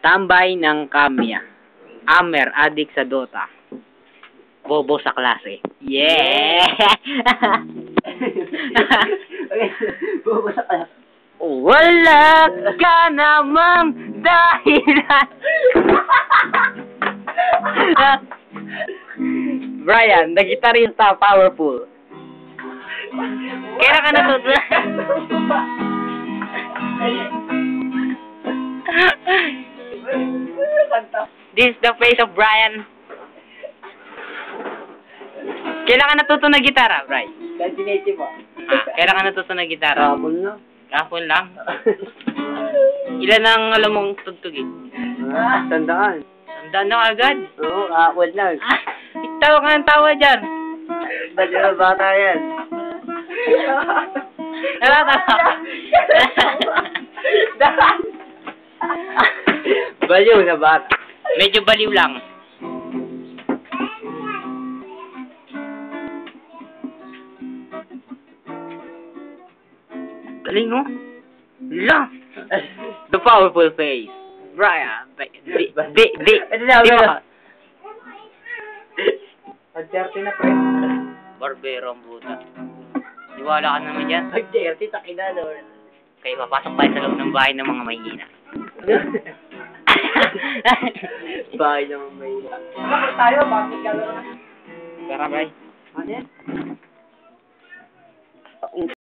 Tambay ng Kamiya. Amer, adik sa Dota. Bobo sa klase. Yeah! Bobo sa klase. Wala ka namang dahilan. Brian, nag-gitarista, powerful. Kailan ka natutunan? This is the face of Brian. Kailan ka natutunan ng gitara, Brian? Kantinete po. Kailan ka natutunan ng gitara? Kapon na. Kahapon lang. Ilan ang alam mong tugtugin? Tandaan. Tandaan na agad. Oo, kapon lang. Tawa ka ng tawa dyan. Ba't yung bata yan? Nakatawa. Baliw na bata. Medyo baliw lang. Galing, no? La! The powerful face. Brian. Di ba? Pag-dirty na pre. Barbero ang buta. Iwala ka naman dyan. Pag-dirty, takina doon. Kaya papasok tayo sa loob ng bahay ng mga mahihina. Bahay naman may... Bakit tayo? Bakit ka na? Tara, Brian. Ano yan?